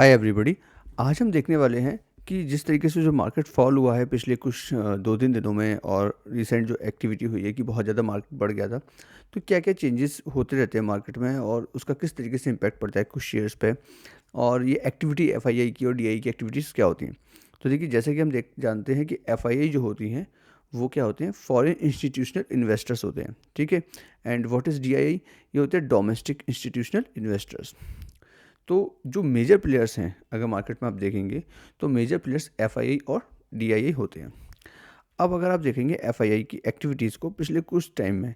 Hi everybody. आज हम देखने वाले हैं कि जिस तरीके से जो मार्केट फॉल हुआ है पिछले कुछ 2-3 दिनों में और रिसेंट जो एक्टिविटी हुई है कि बहुत ज़्यादा मार्केट बढ़ गया था। तो क्या-क्या चेंजेस होते रहते हैं मार्केट में और उसका किस तरीके से इम्पैक्ट पड़ता है कुछ शेयर्स पे और ये एक्टिविटी एफआईआई की और डीआई की एक्टिविटीज़ क्या होती हैं? तो देखिए जैसे कि हम देख जानते हैं कि एफआईआई जो होती हैं वो क्या होते हैं फॉरेन इंस्टीट्यूशनल इन्वेस्टर्स होते हैं, ठीक है? And what is DI? ये होते हैं डोमेस्टिक इंस्टीट्यूशनल इन्वेस्टर्स। तो जो मेजर प्लेयर्स हैं अगर मार्केट में आप देखेंगे तो मेजर प्लेयर्स एफआईआई और डीआईआई होते हैं। अब अगर आप देखेंगे एफआईआई की एक्टिविटीज़ को पिछले कुछ टाइम में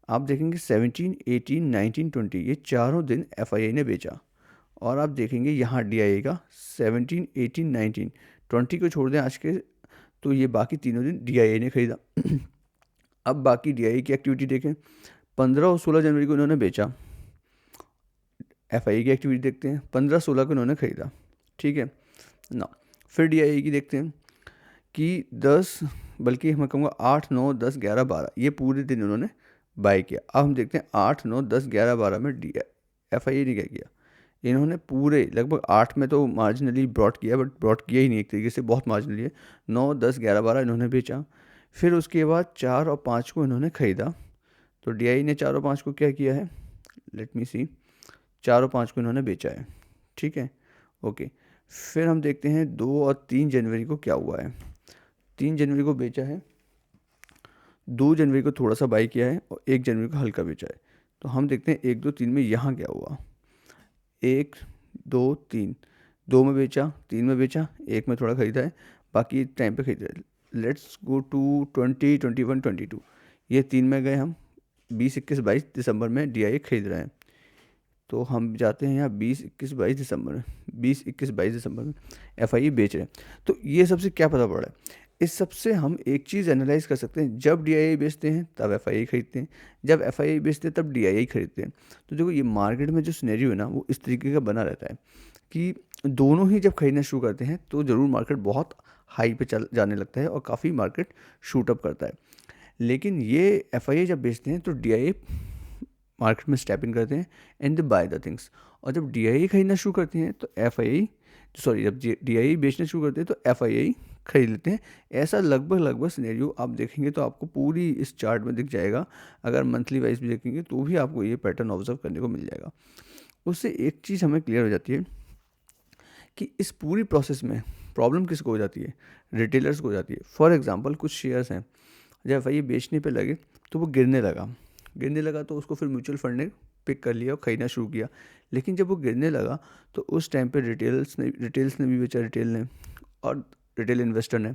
आप देखेंगे 17, 18, 19, 20 ये चारों दिन एफआईआई ने बेचा। और आप देखेंगे यहाँ डीआईआई का 17, 18, 19, 20 को छोड़ दें आज के, तो ये बाकी तीनों दिन डीआईआई ने खरीदा। अब बाकी डीआईआई की एक्टिविटी देखें, 15 और 16 जनवरी को इन्होंने बेचा। एफआईआई की एक्टिविटी देखते हैं, 15-16 को इन्होंने खरीदा, ठीक है ना। फिर डीआईआई की देखते हैं कि 10, बल्कि मैं कहूँगा 8, 9, 10, 11, 12 ये पूरे दिन उन्होंने बाय किया। अब हम देखते हैं 8, 9, 10, 11, 12 में डी एफआईआई ने क्या किया। इन्होंने पूरे लगभग 8 में तो मार्जिनली ब्रॉड किया, बट ब्रॉड किया ही नहीं, एक तरीके से बहुत मार्जिनली है। 9, 10, 11, 12 इन्होंने बेचा। फिर उसके बाद 4 और 5 को इन्होंने ख़रीदा। तो डीआई ने 4 और 5 को क्या किया है, लेट मी सी, 4 और 5 को इन्होंने बेचा है, ठीक है, ओके। फिर हम देखते हैं 2 और 3 जनवरी को क्या हुआ है। 3 जनवरी को बेचा है, 2 जनवरी को थोड़ा सा बाई किया है और 1 जनवरी को हल्का बेचा है। तो हम देखते हैं 1, 2, 3 में यहाँ क्या हुआ। 1, 2, 3, 2 में बेचा, 3 में बेचा, 1 में थोड़ा खरीदा है, बाकी टाइम पे खरीदा है। लेट्स गो टू 20, 21, 22, ये 3 में गए हम। 20, 21, 22 दिसंबर में डीआई खरीद रहे हैं। तो हम जाते हैं यहाँ 20, 21, 22 दिसंबर में, 20, 21, 22 दिसंबर में एफआईआई बेच रहे हैं। तो ये सबसे क्या पता पड़ रहा है, इस सबसे हम एक चीज़ एनालाइज कर सकते हैं, जब डीआईआई बेचते हैं तब एफआईआई खरीदते हैं, जब एफआईआई बेचते हैं तब डीआईआई खरीदते हैं। तो देखो ये मार्केट में जो सिनेरियो है ना वो इस तरीके का बना रहता है कि दोनों ही जब खरीदना शुरू करते हैं तो ज़रूर मार्केट बहुत हाई पे चल जाने लगता है और काफ़ी मार्केट शूट अप करता है। लेकिन ये एफआईआई जब बेचते हैं तो डीआईआई मार्केट में स्टेप इन करते हैं and they by the things. और जब डीआईआई खरीदना शुरू करते हैं तो एफआईआई, सॉरी, जब डीआईआई बेचना शुरू करते हैं तो एफआईआई खरीद लेते हैं। ऐसा लगभग सिनेरियो आप देखेंगे तो आपको पूरी इस चार्ट में दिख जाएगा। अगर मंथली वाइज भी देखेंगे तो भी आपको ये पैटर्न ऑब्जर्व करने को मिल जाएगा। उससे एक चीज़ हमें क्लियर हो जाती है कि इस पूरी प्रोसेस में प्रॉब्लम किसको हो जाती है, रिटेलर्स को हो जाती है। फॉर एग्जांपल कुछ शेयर्स हैं, जब एफआईआई बेचने पे लगे तो वो गिरने लगा तो उसको फिर म्यूचुअल फंड ने पिक कर लिया और ख़रीदना शुरू किया। लेकिन जब वो गिरने लगा तो उस टाइम पे रिटेल्स ने भी बेचा, रिटेल ने और रिटेल इन्वेस्टर ने।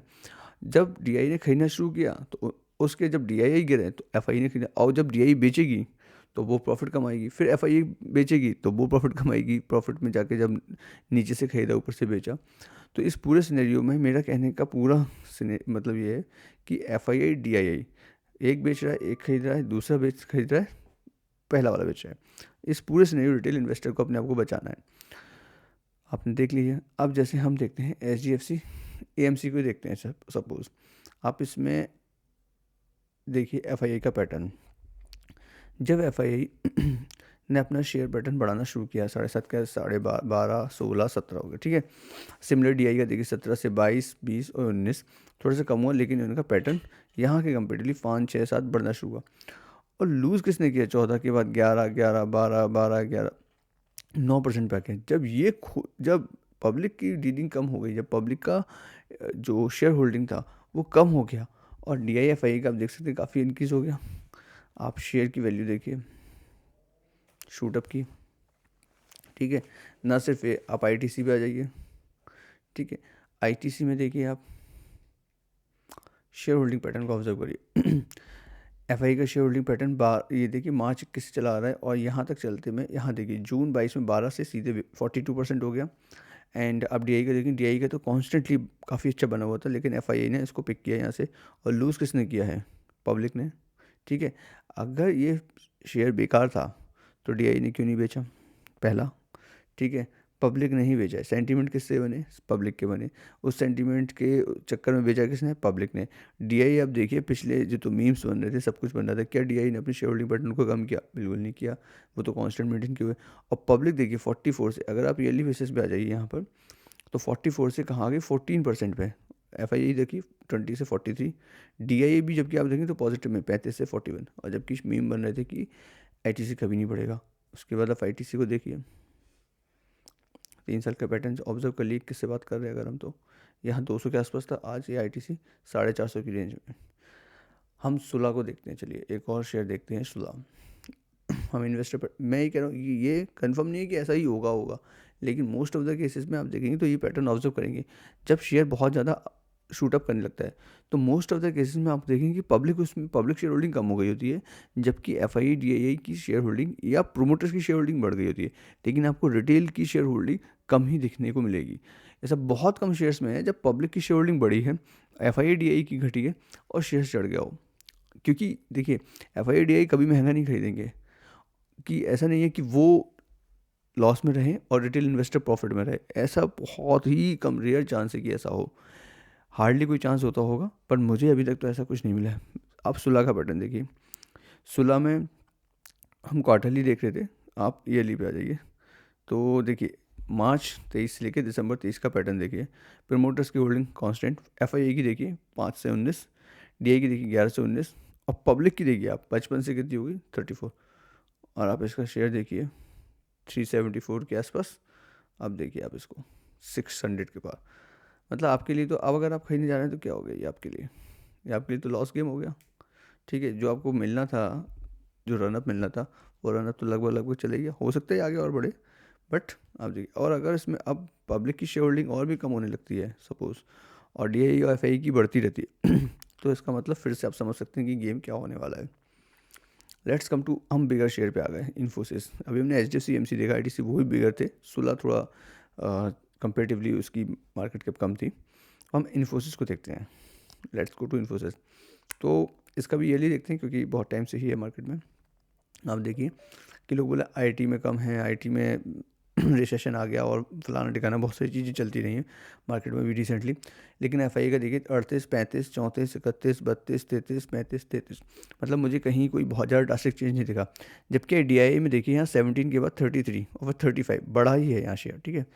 जब डीआई ने खरीदना शुरू किया तो उसके जब डीआई गिरे तो एफआईआई ने खरीदा, और जब डीआई बेचेगी तो वो प्रॉफिट कमाएगी, फिर एफआईआई बेचेगी तो वो प्रॉफिट कमाएगी, प्रॉफिट में जाके जब नीचे से खरीदा ऊपर से बेचा। तो इस पूरे सिनेरियो में मेरा कहने का पूरा मतलब ये है कि एफआईआई डीआईआई एक बेच रहा है, एक खरीद रहा है, दूसरा बेच खरीद रहा है, पहला वाला बेच रहा है। इस पूरे सिनेरियो रिटेल इन्वेस्टर को अपने आप को बचाना है। आपने देख लीजिए। अब जैसे हम देखते हैं एचडीएफसी एएमसी को ही देखते हैं, सपोज आप इसमें देखिए एफआईआई का पैटर्न। जब एफआईआई ने अपना शेयर पैटर्न बढ़ाना शुरू किया, 7.5 का 12.5, 16, 17 हो गया, ठीक है। सिमिलर डीआई का देखिए 17 से 22, 20 और 19 थोड़ा सा कम हुआ, लेकिन उनका पैटर्न यहाँ के कंपेरेटिवली 5, 6, 7 बढ़ना शुरू हुआ। और लूज़ किसने किया 14 के बाद 11, 11, 12, 12, 11, 9% पे आके। जब पब्लिक की डीलिंग कम हो गई, जब पब्लिक का जो शेयर होल्डिंग था वो कम हो गया और डीआईएफआई का आप देख सकते हैं काफ़ी इंक्रीज़ हो गया। आप शेयर की वैल्यू देखिए शूट अप की, ठीक है। ना सिर्फ ये, आप आईटीसी पे आ जाइए, ठीक है। आईटीसी में देखिए आप शेयर होल्डिंग पैटर्न को ऑब्जर्व करिए। एफआई का शेयर होल्डिंग पैटर्न ये देखिए मार्च 21 से चला आ रहा है और यहाँ तक चलते में यहाँ देखिए जून 22 में 12 से सीधे 42% हो गया। एंड अब डीआई का देखें, डीआई का तो कॉन्स्टेंटली काफ़ी अच्छा बना हुआ था, लेकिन एफआईआई ने इसको पिक किया यहाँ से। और लूज़ किसने किया है, पब्लिक ने, ठीक है। अगर ये शेयर बेकार था तो डीआई ने क्यों नहीं बेचा, पहला, ठीक है। पब्लिक ने ही बेचा है। सेंटीमेंट किससे बने? पब्लिक के बने। उस सेंटीमेंट के चक्कर में बेचा किसने? पब्लिक ने। डीआई आप देखिए, पिछले जो तो मीम्स बन रहे थे, सब कुछ बन रहा था, क्या डीआई ने अपनी शेयर होल्डिंग पैटर्न को कम किया? बिल्कुल नहीं किया, वो तो कांस्टेंट मेंटेन किए हुए। और पब्लिक देखिए 44 से, अगर आप ईयरली बेसिस पे आ जाइए यहाँ पर, तो 44 से कहाँ आ गई? 14% पे। एफ आई देखिए 20 से 43। डी आई भी जबकि आप देखें तो पॉजिटिव में 35 से 41। और जबकि मीम बन रहे थे कि आई टी सी कभी नहीं बढ़ेगा। उसके बाद आप आई टी सी को देखिए, 3 साल का पैटर्न ऑब्जर्व कर लिए, किससे बात कर रहे हैं अगर हम, तो यहाँ 200 के आसपास था, आज ये आई टी सी 450 की रेंज में। हम सुला को देखते हैं, चलिए एक और शेयर देखते हैं सुला। हम इन्वेस्टर पर, मैं ये कह रहा हूँ कि ये कंफर्म नहीं है कि ऐसा ही होगा, लेकिन मोस्ट ऑफ द केसेस में आप देखेंगे तो ये पैटर्न ऑब्जर्व करेंगे। जब शेयर बहुत ज़्यादा शूटअप करने लगता है तो मोस्ट ऑफ द केसेस में आप देखेंगे कि पब्लिक शेयर होल्डिंग कम हो गई होती है, जबकि एफ आई डी आई की शेयर होल्डिंग या प्रोमोटर्स की शेयर होल्डिंग बढ़ गई होती है। लेकिन आपको रिटेल की शेयर होल्डिंग कम ही दिखने को मिलेगी। ऐसा बहुत कम शेयर्स में है जब पब्लिक की शेयर होल्डिंग बढ़ी है, एफ आई डी आई की घटी है और शेयर चढ़ गया हो। क्योंकि देखिए एफ आई डी आई कभी महंगा नहीं खरीदेंगे, कि ऐसा नहीं है कि वो लॉस में रहे और रिटेल इन्वेस्टर प्रॉफिट में रहे, ऐसा बहुत ही कम, रेयर चांस है कि ऐसा हो, हार्डली कोई चांस होता होगा, पर मुझे अभी तक तो ऐसा कुछ नहीं मिला है। आप सुलह का पैटर्न देखिए, सुलह में हम क्वार्टरली देख रहे थे, आप ईयरली पे आ जाइए। तो देखिए मार्च 23 से लेकर दिसंबर 23 का पैटर्न देखिए। प्रमोटर्स की होल्डिंग कांस्टेंट, एफ आई की देखिए 5 से 19, डी आई की देखिए 11 से 19, और पब्लिक की देखिए आप 55 से कितनी होगी? 34। और आप इसका शेयर देखिए 374 के आसपास, अब देखिए आप इसको 600 के पार। मतलब आपके लिए तो, अब अगर आप खरीदने जा रहे हैं तो क्या हो गया ये आपके लिए? ये आपके लिए तो लॉस गेम हो गया। ठीक है, जो आपको मिलना था, जो रनअप मिलना था, वो रनअप तो लगभग लगभग चले गया। हो सकता है आगे और बढ़े, बट आप देखिए। और अगर इसमें अब पब्लिक की शेयर होल्डिंग और भी कम होने लगती है सपोज, और डी आई और एफ आई की बढ़ती रहती है तो इसका मतलब फिर से आप समझ सकते हैं कि गेम क्या होने वाला है। लेट्स कम टू, हम बिगर शेयर पे आ गए, इन्फोसिस। अभी हमने H D F C, M C देखा, आई टी सी वो भी बिगर थे, सुलह थोड़ा कंपेरेटिवली उसकी मार्केट कैप कम थी। हम इन्फोसिस को देखते हैं, लेट्स गो टू इन्फोसिस। तो इसका भी ईयरली देखते हैं क्योंकि बहुत टाइम से ही है मार्केट में। आप देखिए कि लोग बोले आईटी में कम है, आईटी में रिसेशन आ गया और फलाना ठिकाना, बहुत सारी चीज़ें चलती रही हैं मार्केट में भी रिसेंटली। लेकिन एफआई का देखिए 38, 35, 34, 31, 32, 33, 35, 33, मतलब मुझे कहीं कोई बहुत ज़्यादा ड्रास्टिक चेंज नहीं दिखा। जबकि डीआईए में देखिए यहाँ 17 के बाद 33 और फिर 35 बढ़ा ही है यहाँ शेयर, ठीक है।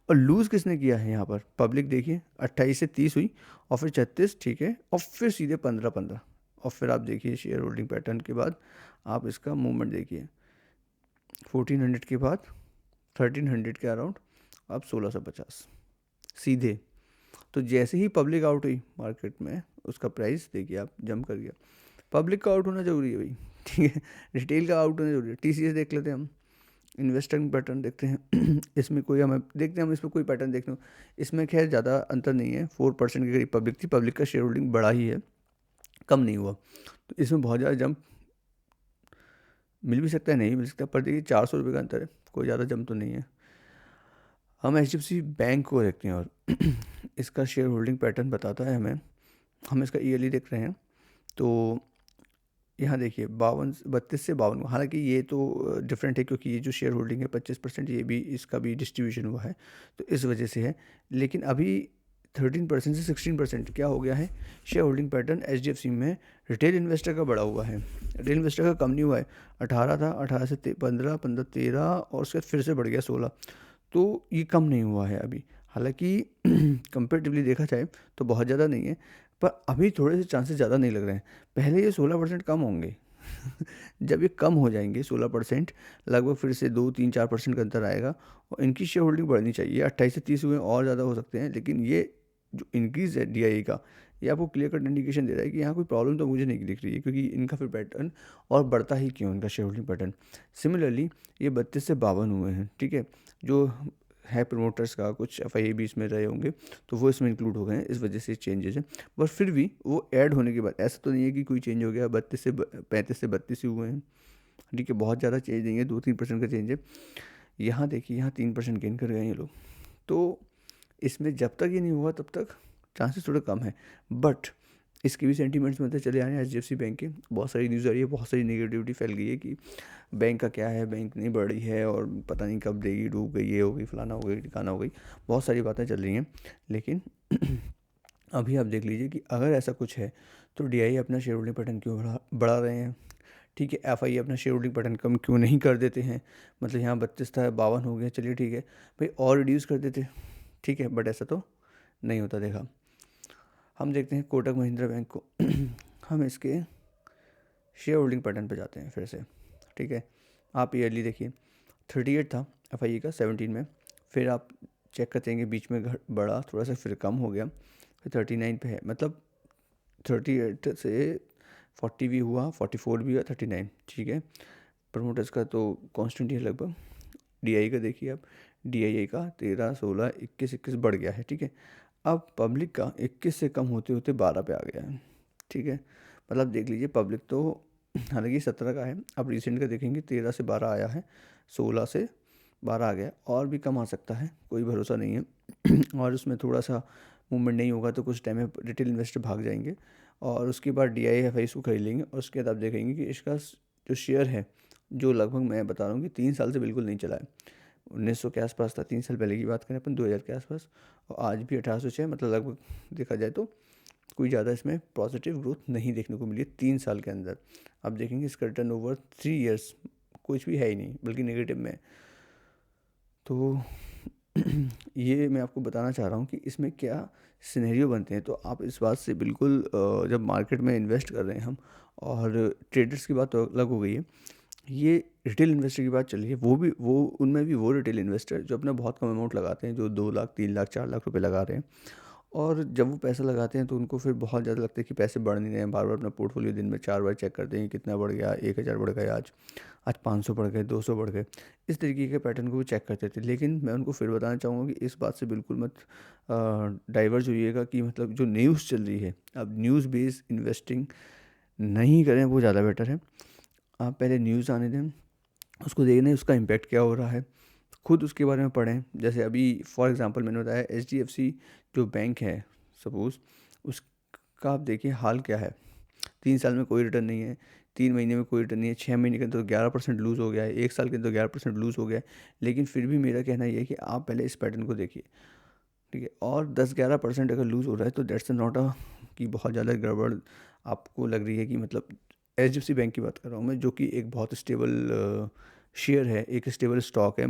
और लूज़ किसने किया है यहाँ पर? पब्लिक देखिए 28 से 30 हुई और फिर 36, ठीक है, और फिर सीधे 15, और फिर आप देखिए शेयर होल्डिंग पैटर्न के बाद आप इसका मूवमेंट देखिए 1400 के बाद 1300 के अराउंड, अब 1650 सीधे। तो जैसे ही पब्लिक आउट हुई मार्केट में, उसका प्राइस देखिए आप जंप कर गया। पब्लिक का आउट होना ज़रूरी है भाई, ठीक है, रिटेल का आउट होना ज़रूरी है। टीसीएस देख लेते हैं हम, इन्वेस्टिंग पैटर्न देखते हैं इसमें कोई हमें देखते हैं हम, इसमें कोई पैटर्न देखने, इसमें खैर ज़्यादा अंतर नहीं है, 4% के करीब पब्लिक थी, पब्लिक का शेयर होल्डिंग बढ़ा ही है, कम नहीं हुआ। तो इसमें बहुत ज़्यादा जंप मिल भी सकता है, नहीं मिल सकता, पर देखिए 400 रुपये का अंतर है, कोई ज़्यादा जंप तो नहीं है। हम H D F C bank को देखते हैं और इसका शेयर होल्डिंग पैटर्न बताता है हमें, हम इसका ईयरली देख रहे हैं। तो यहाँ देखिए 32 से 52, हालांकि ये तो डिफरेंट है क्योंकि ये जो शेयर होल्डिंग है 25%, ये भी इसका भी डिस्ट्रीब्यूशन हुआ है तो इस वजह से है। लेकिन अभी 13% से 16% क्या हो गया है shareholding pattern H D F C में, रिटेल इन्वेस्टर का बढ़ा हुआ है, रिटेल इन्वेस्टर का कम नहीं हुआ है। 18 था, 18 से 15, 15, 13 और उसके बाद फिर से बढ़ गया 16, तो ये कम नहीं हुआ है अभी। हालांकि कंपेरेटिवली देखा जाए तो बहुत ज़्यादा नहीं है, पर अभी थोड़े से चांसेस ज़्यादा नहीं लग रहे हैं। पहले ये 16% कम होंगे जब ये कम हो जाएंगे 16%, लगभग फिर से 2, 3, 4% का अंतर आएगा और इनकी शेयर होल्डिंग बढ़नी चाहिए। 28 से 30 हुए और ज़्यादा हो सकते हैं, लेकिन ये जो इंक्रीज़ है डीआई का, ये आपको क्लियर कट इंडिकेशन दे रहा है कि यहाँ कोई प्रॉब्लम तो मुझे नहीं दिख रही है, क्योंकि इनका फिर पैटर्न और बढ़ता ही क्यों, इनका शेयर होल्डिंग पैटर्न। सिमिलरली ये 32 से 52 हुए हैं, ठीक है, जो है प्रमोटर्स का कुछ एफ आई भी इसमें रहे होंगे तो वो इसमें इंक्लूड हो गए हैं, इस वजह से चेंजेस हैं। बट फिर भी वो ऐड होने के बाद ऐसा तो नहीं है कि कोई चेंज हो गया, 35 से 32 ही हुए हैं, ठीक है, बहुत ज़्यादा चेंज नहीं है, 2-3% का चेंज है। यहाँ देखिए यहाँ 3% गेन कर गए हैं ये लोग। तो इसमें जब तक ये नहीं हुआ तब तक चांसेस थोड़े कम है, बट इसके भी सेंटीमेंट्स में चले आ रहे हैं HDFC बैंक के। बहुत सारी न्यूज़ आ रही है, बहुत सारी नेगेटिविटी फैल गई है कि बैंक का क्या है, बैंक नहीं बढ़ रही है और पता नहीं कब देगी, डूब गई, ये हो गई, फलाना हो गई, ठिकाना हो गई, बहुत सारी बातें चल रही हैं। लेकिन अभी आप देख लीजिए कि अगर ऐसा कुछ है तो DI अपना शेयर होल्डिंग पैटर्न क्यों बढ़ा रहे हैं, ठीक है। FI अपना शेयर होल्डिंग पैटर्न कम क्यों नहीं कर देते हैं, मतलब यहाँ 32 था 52 हो गया, चलिए ठीक है भाई और रिड्यूस कर देते, ठीक है, बट ऐसा तो नहीं होता देखा। हम देखते हैं कोटक महिंद्रा बैंक को हम इसके शेयर होल्डिंग पैटर्न पे जाते हैं फिर से, ठीक है। आप ईयरली देखिए 38 था FI का 17 में, फिर आप चेक करते हैं कि बीच में बढ़ा थोड़ा सा, फिर कम हो गया, फिर 39 पे है, मतलब 38 से 40 भी हुआ, 44 भी हुआ, 39, ठीक है। प्रमोटर्स का तो कांस्टेंट ही है लगभग। DI का देखिए आप, DII का 13, 16, 21, 21 बढ़ गया है, ठीक है। अब पब्लिक का 21 से कम होते होते 12 पे आ गया है, ठीक है। मतलब देख लीजिए पब्लिक तो हालांकि 17 का है, अब रिसेंट का देखेंगे 13 से 12 आया है, 16 से 12 आ गया, और भी कम आ सकता है, कोई भरोसा नहीं है और उसमें थोड़ा सा मूवमेंट नहीं होगा तो कुछ टाइम में रिटेल इन्वेस्टर भाग जाएंगे और उसके बाद DI FI इसको खरीद लेंगे, और उसके बाद आप देखेंगे कि इसका जो शेयर है, जो लगभग मैं बता रहा हूँ कि 3 साल से बिल्कुल नहीं चला है, 1900 के आसपास था, 3 साल पहले की बात करें अपन, 2000 के आसपास, और आज भी 1806, मतलब लगभग देखा जाए तो कोई ज़्यादा इसमें पॉजिटिव ग्रोथ नहीं देखने को मिली है 3 साल के अंदर। आप देखेंगे इसका रिटर्न ओवर 3 ईयर्स कुछ भी है ही नहीं, बल्कि नेगेटिव में। तो ये मैं आपको बताना चाह रहा हूँ कि इसमें क्या सिनेरियो बनते हैं। तो आप इस बात से बिल्कुल जब मार्केट में इन्वेस्ट कर रहे हैं हम, और ट्रेडर्स की बात तो अलग हो गई है, ये रिटेल इन्वेस्टर की बात चल रही है, वो उनमें भी वो रिटेल इन्वेस्टर जो अपना बहुत कम अमाउंट लगाते हैं, जो 2 लाख 3 लाख 4 लाख रुपए लगा रहे हैं, और जब वो पैसा लगाते हैं तो उनको फिर बहुत ज़्यादा लगता है कि पैसे बढ़ नहीं रहे हैं, बार बार अपना पोर्टफोलियो दिन में 4 बार चेक करते हैं कितना बढ़ गया, 1000 बढ़ गया, आज 500 बढ़ गए, 200 बढ़ गए, इस तरीके के पैटर्न को वो चेक करते थे। लेकिन मैं उनको फिर बताना चाहूँगा कि इस बात से बिल्कुल मत डाइवर्ज होइएगा कि मतलब जो न्यूज़ चल रही है, अब न्यूज़ बेस्ड इन्वेस्टिंग नहीं करें, वो ज़्यादा बेटर है। आप पहले न्यूज़ आने दें, उसको देखना है उसका इम्पैक्ट क्या हो रहा है, खुद उसके बारे में पढ़ें। जैसे अभी फॉर एग्जांपल मैंने बताया HDFC जो बैंक है सपोज़, उसका आप देखिए हाल क्या है, 3 साल में कोई रिटर्न नहीं है, 3 महीने में कोई रिटर्न नहीं है, 6 महीने के अंदर 11% लूज़ हो गया है, 1 साल के अंदर 11% लूज़ हो गया है। लेकिन फिर भी मेरा कहना ये है कि आप पहले इस पैटर्न को देखिए, ठीक है। और 10-11% अगर लूज़ हो रहा है तो दैट्स नॉट अ कि बहुत ज़्यादा गड़बड़ आपको लग रही है कि मतलब HDFC बैंक की बात कर रहा हूँ मैं, जो कि एक बहुत स्टेबल शेयर है, एक स्टेबल स्टॉक है,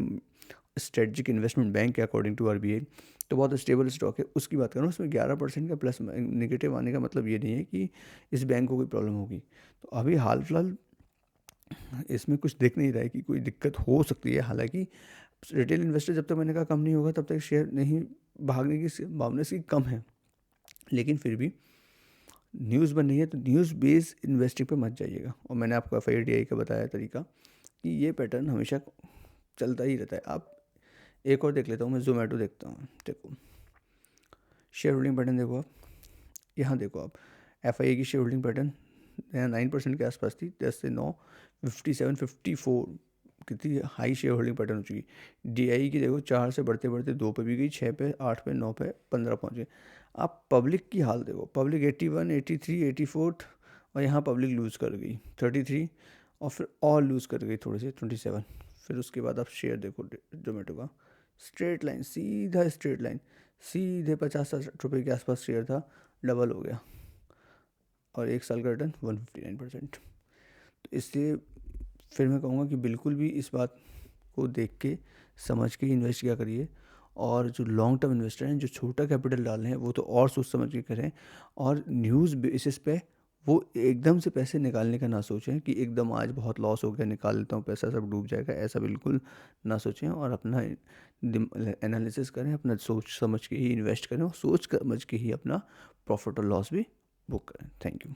स्ट्रेटजिक इन्वेस्टमेंट बैंक है अकॉर्डिंग टू RBI, तो बहुत स्टेबल स्टॉक है, उसकी बात कर रहा हूँ। उसमें 11% का प्लस नेगेटिव आने का मतलब ये नहीं है कि इस बैंक को कोई प्रॉब्लम होगी। तो अभी हाल फिलहाल इसमें कुछ दिख नहीं रहा है कि कोई दिक्कत हो सकती है। हालांकि रिटेल इन्वेस्टर जब तक मैंने कहा कम नहीं होगा तब तक शेयर नहीं भागने की संभावना इसकी कम है। लेकिन फिर भी न्यूज़ बन रही है तो न्यूज़ बेस्ड इन्वेस्टिंग पे मत जाइएगा। और मैंने आपको FI DI का बताया तरीका कि ये पैटर्न हमेशा चलता ही रहता है। आप एक और देख लेता हूँ, मैं जोमेटो देखता हूँ, देखो शेयर होल्डिंग पैटर्न देखो आप, यहाँ देखो आप FI की शेयर होल्डिंग पैटर्न यहाँ 9% के आसपास थी, 10 से 9, 57, 54 कितनी हाई शेयर होल्डिंग पैटर्न हो चुकी। DI की देखो 4 से बढ़ते बढ़ते 2 पे भी गई, 6 पे, 8 पे, 9 पे, 15 पहुँच गए। आप पब्लिक की हाल देखो, पब्लिक 81, 83, 84, और यहाँ पब्लिक लूज़ कर गई 33, और फिर और लूज़ कर गई थोड़ी सी 27। फिर उसके बाद आप शेयर देखो जोमेटो का, स्ट्रेट लाइन, सीधा स्ट्रेट लाइन, सीधे 50-60 रुपये के आसपास शेयर था, डबल हो गया, और 1 साल का रिटर्न 159%। तो इसलिए फिर मैं कहूँगा कि बिल्कुल भी इस बात को देख के समझ के इन्वेस्ट किया करिए। और जो लॉन्ग टर्म इन्वेस्टर हैं, जो छोटा कैपिटल डाल रहे हैं, वो तो और सोच समझ के करें। और न्यूज़ बेसिस पे वो एकदम से पैसे निकालने का ना सोचें कि एकदम आज बहुत लॉस हो गया, निकाल लेता हूँ पैसा, सब डूब जाएगा, ऐसा बिल्कुल ना सोचें। और अपना एनालिसिस करें, अपना सोच समझ के ही इन्वेस्ट करें, और सोच समझ के ही अपना प्रॉफिट और लॉस भी बुक करें। Thank you.